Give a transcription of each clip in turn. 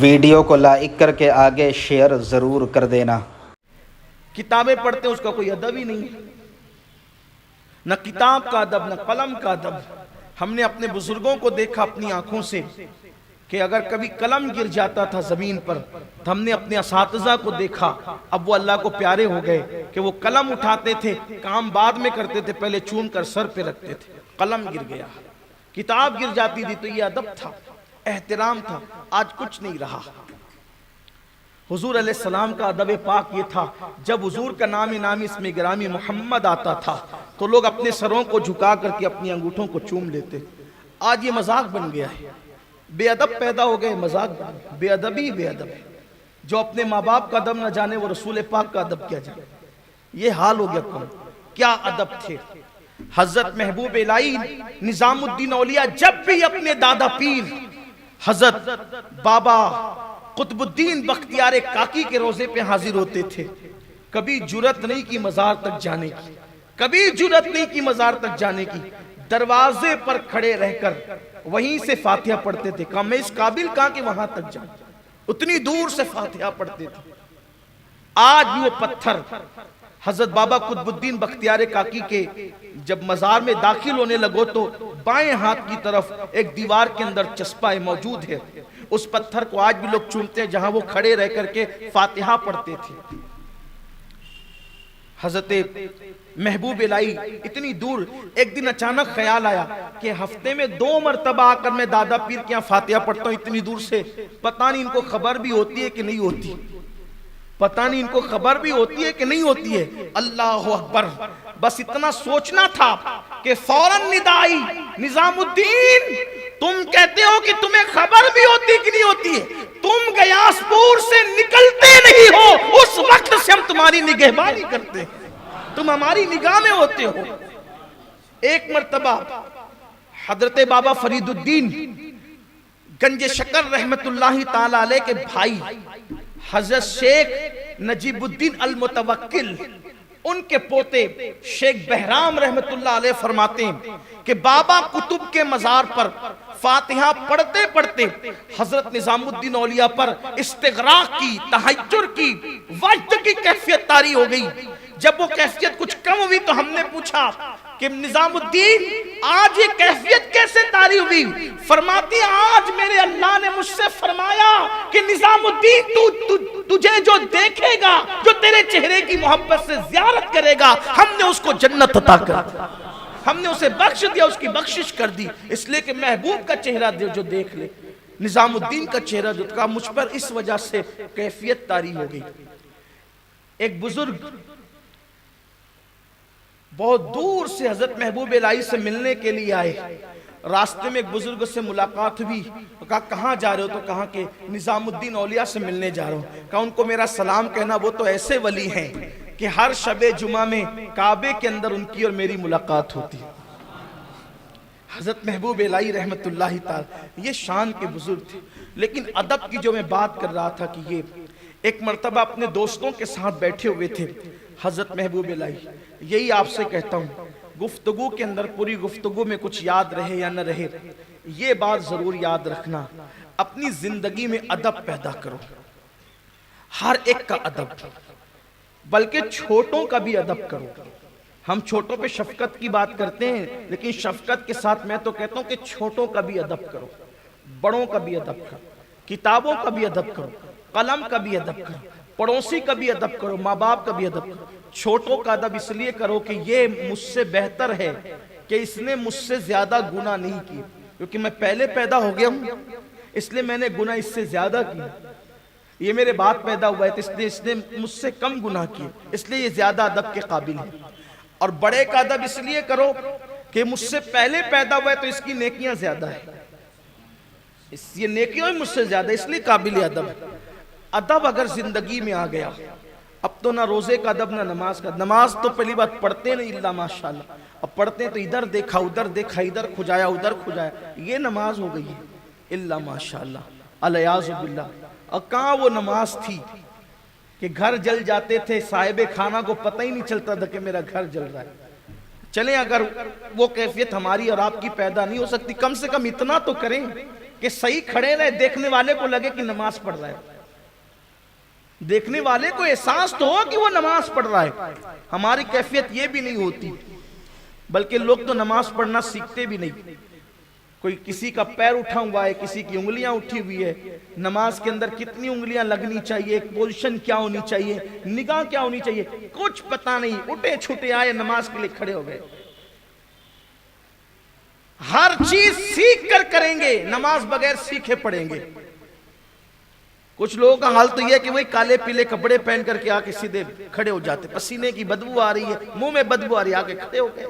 Video کو like کر کے آگے شیئر ضرور کر دینا۔ کتابیں پڑھتے ہیں اس کا کوئی ادب ہی نہیں، نہ کتاب کا ادب نہ قلم کا ادب۔ ہم نے اپنے بزرگوں کو دیکھا اپنی آنکھوں سے کہ اگر کبھی قلم گر جاتا تھا زمین پر تو ہم نے اپنے اساتذہ کو دیکھا، اب وہ اللہ کو پیارے ہو گئے کہ وہ قلم اٹھاتے تھے، کام بعد میں کرتے تھے، پہلے چوم کر سر پہ رکھتے تھے۔ قلم گر گیا، کتاب گر جاتی تھی تو یہ ادب تھا، احترام تھا۔ آج کچھ نہیں رہا۔ حضور علیہ السلام کا ادب پاک یہ تھا، جب حضور کا نامی اسم گرامی محمد آتا تھا تو لوگ اپنے سروں کو جھکا کر کے اپنی انگوٹھوں کو چوم لیتے۔ آج یہ مذاق بن گیا ہے، بے ادب پیدا ہو گئے، مذاق بن گیا، بے ادبی بے ادب ہے۔ جو اپنے ماں باپ کا ادب نہ جانے وہ رسول پاک کا ادب کیا جانے۔ یہ حال ہو گیا کون، کیا ادب تھے۔ حضرت محبوب الہی نظام الدین اولیاء جب بھی اپنے دادا پیر حضرت بابا قطب الدین بختیار کاکی کے روزے پہ حاضر ہوتے تھے، کبھی جرت نہیں کی مزار تک جانے کی، کبھی جرت نہیں کی مزار تک جانے کی، دروازے پر کھڑے رہ کر وہیں سے فاتحہ پڑھتے تھے۔ کہا میں اس قابل کہاں کہ وہاں تک جاؤں، اتنی دور سے فاتحہ پڑھتے تھے۔ آج بھی وہ پتھر حضرت بابا قطب الدین بختیار کاکی کے جب مزار میں داخل ہونے لگو تو بائیں ہاتھ کی طرف ایک دیوار کے اندر چسپا موجود ہے، اس پتھر کو آج بھی لوگ چومتے ہیں جہاں وہ کھڑے رہ کر کے فاتحہ پڑھتے تھے۔ حضرت محبوب الہی اتنی دور، ایک دن اچانک خیال آیا کہ ہفتے میں 2 مرتبہ آ کر میں دادا پیر کے یہاں فاتحہ پڑھتا ہوں اتنی دور سے، پتہ نہیں ان کو خبر بھی ہوتی ہے کہ نہیں ہوتی، پتہ نہیں ان کو خبر بھی ہوتی ہے کہ نہیں ہوتی ہے۔ اللہ اکبر، بس اتنا سوچنا تھا کہ فوراً ندائی، نظام الدین تم کہتے ہو کہ تمہیں خبر بھی ہوتی کہ نہیں ہوتی ہے، تم گیاسپور سے نکلتے نہیں ہو، اس وقت سے ہم تمہاری نگہبانی کرتے ہیں، تم ہماری نگاہ میں ہوتے ہو۔ ایک مرتبہ حضرت بابا فرید الدین گنج شکر رحمت اللہ تعالی علیہ کے بھائی حضرت شیخ نجیب الدین المتوکل، ان کے پوتے شیخ بہرام رحمت اللہ علیہ فرماتے ہیں کہ بابا قطب کے مزار پر فاتحہ پڑھتے پڑھتے حضرت نظام الدین اولیاء پر استغراق کی، تحجر کی، وجد کی کیفیت طاری ہو گئی۔ جب وہ کیفیت کچھ کم ہوئی تو ہم نے پوچھا کہ نظام الدین آج یہ کیفیت کیسے طاری ہوئی؟ فرماتی آج میرے اللہ نے مجھ سے فرمایا کہ نظام الدین تجھے جو دیکھے گا، جو تیرے چہرے کی محبت سے زیارت کرے گا، ہم نے اس کو جنت عطا کر دیا، ہم نے اسے بخش دیا، اس کی بخشش کر دی، اس لیے کہ محبوب کا چہرہ جو دیکھ لے۔ نظام الدین کا چہرہ جو تھا مجھ پر اس وجہ سے کیفیت طاری ہو گئی۔ ایک بزرگ بہت دور سے حضرت محبوب الہی سے ملنے کے لیے آئے، راستے میں ایک بزرگ سے ملاقات ہوئی، کہا کہاں جا رہے ہو؟ تو کہا کہ نظام الدین اولیاء سے ملنے جا رہا ہوں۔ کہا ان کو میرا سلام کہنا، وہ تو ایسے ولی ہیں کہ ہر شب جمعہ میں کعبے کے اندر ان کی اور میری ملاقات ہوتی۔ حضرت محبوب الہی رحمت اللہ تعالی یہ شان کے بزرگ تھے، لیکن ادب کی جو میں بات کر رہا تھا کہ یہ ایک مرتبہ اپنے دوستوں کے ساتھ بیٹھے ہوئے تھے حضرت محبوب الہی، یہی آپ سے کہتا ہوں گفتگو کے اندر، پوری گفتگو میں کچھ یاد رہے یا نہ رہے، یہ بات ضرور یاد رکھنا، اپنی زندگی میں ادب پیدا کرو، ہر ایک کا ادب، بلکہ چھوٹوں کا بھی ادب کرو۔ ہم چھوٹوں پہ شفقت کی بات کرتے ہیں، لیکن شفقت کے ساتھ میں تو کہتا ہوں کہ چھوٹوں کا بھی ادب کرو، بڑوں کا بھی ادب کرو، کتابوں کا بھی ادب کرو، قلم کا بھی ادب کرو، پڑوسی کا بھی ادب کرو، ماں باپ کا بھی ادب کرو۔ چھوٹوں کا ادب اس لیے کرو کہ یہ مجھ سے بہتر ہے، کہ اس نے مجھ سے زیادہ گناہ نہیں کی، کیونکہ میں پہلے پیدا ہو گیا ہوں اس لیے میں نے گناہ اس سے زیادہ کی، یہ میرے بعد پیدا ہوا ہے تو اس نے مجھ سے کم گناہ کیے، اس لیے یہ زیادہ ادب کے قابل ہے۔ اور بڑے کا ادب اس لیے کرو کہ مجھ سے پہلے پیدا ہوا ہے تو اس کی نیکیاں زیادہ ہیں، یہ نیکیوں مجھ سے زیادہ، اس لیے قابل ادب ہے۔ ادب اگر زندگی میں آ گیا، اب تو نہ روزے کا ادب نہ نماز کا، نماز تو پہلی بات پڑھتے نہیں اللہ ماشاءاللہ، اب پڑھتے تو ادھر دیکھا ادھر دیکھا، ادھر کھجایا ادھر کھجایا، یہ نماز ہو گئی ہے اللہ ماشاءاللہ الیاذ باللہ۔ اور کہاں وہ نماز تھی کہ گھر جل جاتے تھے، صاحب خانہ کو پتہ ہی نہیں چلتا تھا کہ میرا گھر جل رہا ہے۔ چلیں اگر وہ کیفیت ہماری اور آپ کی پیدا نہیں ہو سکتی، کم سے کم اتنا تو کریں کہ صحیح کھڑے رہے، دیکھنے والے کو لگے کہ نماز پڑھ رہا ہے، دیکھنے والے کو احساس تو ہو کہ وہ نماز پڑھ رہا ہے۔ ہماری کیفیت یہ بھی نہیں ہوتی، بلکہ لوگ تو نماز پڑھنا سیکھتے بھی نہیں۔ کوئی کسی کا پیر اٹھا ہوا ہے، کسی کی انگلیاں اٹھی ہوئی ہے، نماز کے اندر کتنی انگلیاں لگنی چاہیے، پوزیشن کیا ہونی چاہیے، نگاہ کیا ہونی چاہیے، کچھ پتہ نہیں، اٹھے چھوٹے آئے نماز کے لیے کھڑے ہو گئے۔ ہر چیز سیکھ کر کریں گے، نماز بغیر سیکھے پڑھیں گے۔ کچھ لوگوں کا حال تو یہ ہے کہ وہی کالے پیلے کپڑے پہن کر کے آ کے سیدھے کھڑے ہو جاتے، پسینے کی بدبو آ رہی ہے، منہ میں بدبو آ رہی ہے، آ کے کھڑے ہو گئے۔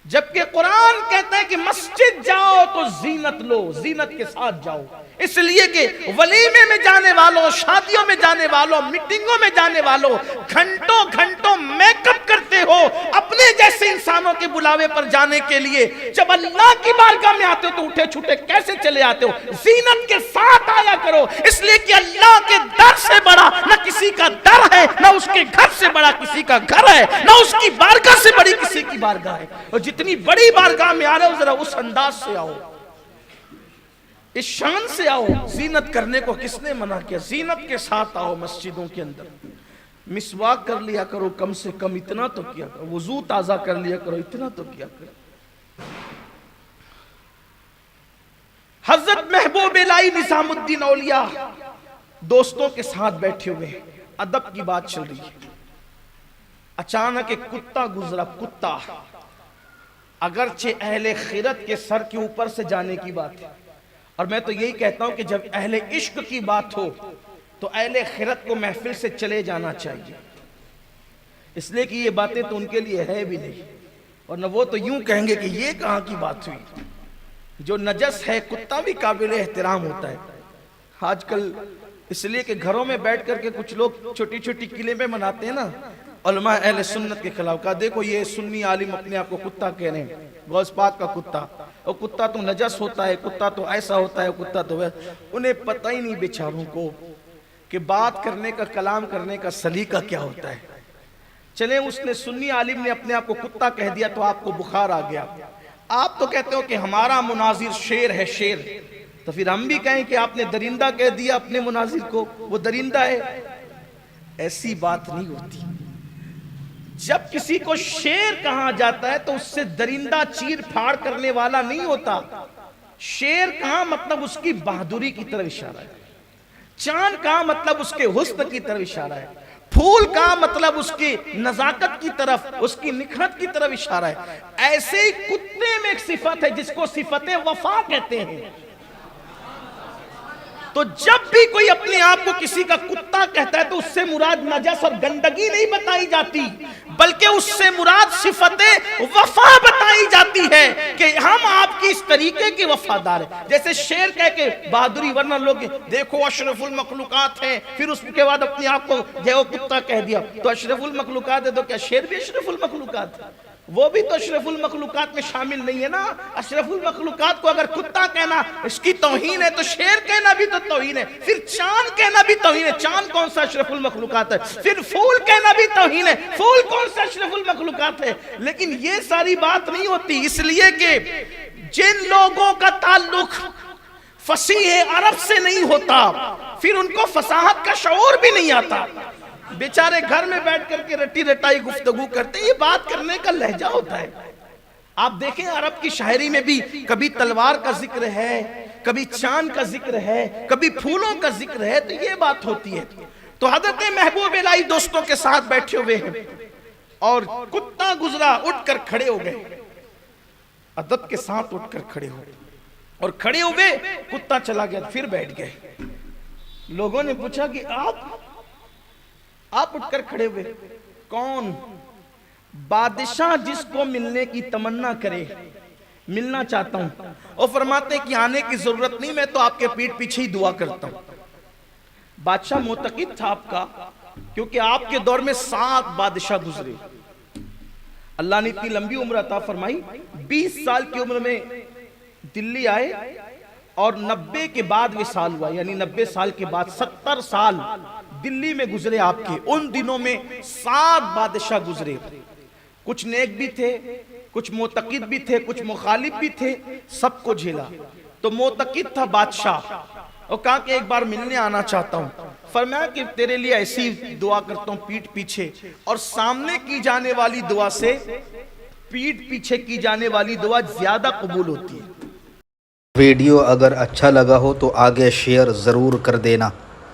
جبکہ قرآن کہتا ہے کہ مسجد جاؤ تو زینت لو، زینت کے ساتھ جاؤ، اس لیے کہ ولیمے میں جانے والوں، شادیوں میں جانے والوں، میٹنگوں میں جانے والوں گھنٹوں گھنٹوں میک اپ کرتے ہو اپنے جیسے انسانوں کے بلاوے پر جانے کے لیے، جب اللہ کی بارگاہ میں آتے ہو تو اٹھے چھوٹے کیسے چلے آتے ہو؟ زینت کے ساتھ آیا کرو، اس لیے کہ اللہ کے در سے بڑا نہ کسی کا در ہے، نہ اس کے گھر سے بڑا کسی کا گھر ہے، نہ اس کی بارگاہ سے بڑی کسی کی بارگاہ ہے۔ اور جتنی بڑی بارگاہ میں آ رہے ہو ذرا اس انداز سے آؤ، اس شان سے آؤ۔ زینت کرنے کو کس نے منع کیا؟ زینت کے ساتھ آؤ مسجدوں کے اندر، مسواک کر لیا کرو، کم سے کم اتنا تو کیا کرو، وضو تازہ کر لیا کرو، اتنا تو کیا کرو۔ حضرت محبوب الہی نظام الدین اولیاء دوستوں کے ساتھ بیٹھے ہوئے، ادب کی بات چل رہی ہے، اچانک ایک کتا گزرا۔ کتا اگرچہ اہل خیرت کے سر کے اوپر سے جانے کی بات ہے، اور میں تو یہی کہتا ہوں کہ جب اہل عشق کی بات ہو تو اہل خیرت کو محفل سے چلے جانا چاہیے، اس لیے کہ یہ باتیں تو ان کے لیے ہے بھی نہیں، اور نہ وہ تو یوں کہیں گے کہ یہ کہاں کی بات ہوئی۔ جو نجس ہے کتا بھی قابل احترام ہوتا ہے۔ آج کل اس لیے کہ گھروں میں بیٹھ کر کے کچھ لوگ چھوٹی چھوٹی کلمیں مناتے ہیں نا، علماء اہل سنت کے خلاف، کہا دیکھو یہ سنی عالم اپنے آپ کو کتا کہہ رہے ہیں، غوث پاک کا کتا، اور کتا تو نجس ہوتا ہے، کتا تو ایسا ہوتا ہے، کتا تو ویسا۔ انہیں پتہ ہی نہیں بیچاروں کو کہ بات کرنے کا، کلام کرنے کا سلیقہ کیا ہوتا ہے۔ چلیں اس نے سنی عالم نے اپنے آپ کو کتا کہہ دیا تو آپ کو بخار آ گیا، آپ تو کہتے ہو کہ ہمارا مناظر شیر ہے، شیر، تو پھر ہم بھی کہیں کہ آپ نے درندہ کہہ دیا اپنے مناظر کو، وہ درندہ ہے۔ ایسی بات نہیں ہوتی۔ جب کسی کو شیر کہا جاتا ہے تو اس سے درندہ چیر پھاڑ کرنے والا نہیں ہوتا۔ شیر کہاں مطلب اس کی بہادری کی طرف اشارہ ہے، چاند کہاں مطلب اس کے حسن کی طرف اشارہ ہے، پھول کا مطلب اس کی نزاکت کی طرف، اس کی نکھرت کی طرف اشارہ ہے۔ ایسے ہی کتے میں ایک صفت ہے جس کو صفت وفا کہتے ہیں۔ تو جب بھی کوئی اپنے آپ کو کسی کا کتا کہتا ہے تو اس سے مراد نجس اور گندگی نہیں بتائی جاتی، بلکہ اس سے مراد صفت وفا بتائی جاتی ہے کہ ہم آپ کی اس طریقے کی وفادار ہیں۔ جیسے شیر کہہ کے بہادری، ورنہ لوگ دیکھو اشرف المخلوقات ہیں، پھر اس کے بعد اپنے آپ کو جو کتا کہہ دیا، تو اشرف المخلوقات ہے تو کیا شیر بھی اشرف المخلوقات ہے؟ وہ بھی تو اشرف المخلوقات میں شامل نہیں ہے نا۔ اشرف المخلوقات کو اگر کتا کہنا اس کی توہین ہے تو شیر کہنا بھی تو توہین ہے، پھر چاند کہنا بھی توہین ہے، چاند کون سا اشرف المخلوقات ہے؟ پھر پھول کہنا بھی توہین ہے، پھول کون سا اشرف المخلوقات ہے؟ لیکن یہ ساری بات نہیں ہوتی، اس لیے کہ جن لوگوں کا تعلق فصیح عرب سے نہیں ہوتا پھر ان کو فصاحت کا شعور بھی نہیں آتا۔ بیچارے گھر میں بیٹھ کر کے رٹی رٹائی گفتگو کرتے، یہ بات کرنے کا لہجہ ہوتا ہے۔ آپ دیکھیں عرب کی شاعری میں بھی کبھی تلوار کا ذکر ہے، کبھی چاند کا ذکر ہے، کبھی پھولوں کا ذکر ہے، تو یہ بات ہوتی ہے۔ تو حضرت محبوب الہی دوستوں کے ساتھ بیٹھے ہوئے ہیں اور کتا گزرا، اٹھ کر کھڑے ہو گئے، ادب کے ساتھ اٹھ کر کھڑے ہو گئے، اور کھڑے ہوئے کتا چلا گیا، پھر بیٹھ گئے۔ لوگوں نے پوچھا کہ آپ اٹھ کر کھڑے ہوئے، کون؟ بادشاہ جس کو ملنے کی تمنا کرے، ملنا چاہتا ہوں، اور فرماتے ہیں کہ آنے کی ضرورت نہیں، میں تو آپ کے پیٹھ پیچھے ہی دعا کرتا ہوں۔ بادشاہ معتقد تھا آپ کا، کیونکہ آپ کے دور میں 7 بادشاہ گزرے۔ اللہ نے اتنی لمبی عمر عطا فرمائی، 20 سال کی عمر میں دلی آئے اور 90 کے بعد وصال ہوا، یعنی 90 سال کے بعد 70 سال دلی میں گزرے آپ کے۔ ان دنوں میں 7 بادشاہ گزرے، کچھ نیک بھی تھے، کچھ معتقد بھی تھے، کچھ مخالف بھی تھے، سب کو جھیلا۔ تو موتقد تھا بادشاہ اور کہا کہ ایک بار ملنے آنا چاہتا ہوں. فرمایا کہ تیرے لیے ایسی دعا کرتا ہوں پیٹھ پیچھے, اور سامنے کی جانے والی دعا سے پیٹھ پیچھے کی جانے والی دعا زیادہ قبول ہوتی ہے. ویڈیو اگر اچھا لگا ہو تو آگے شیئر ضرور کر دینا.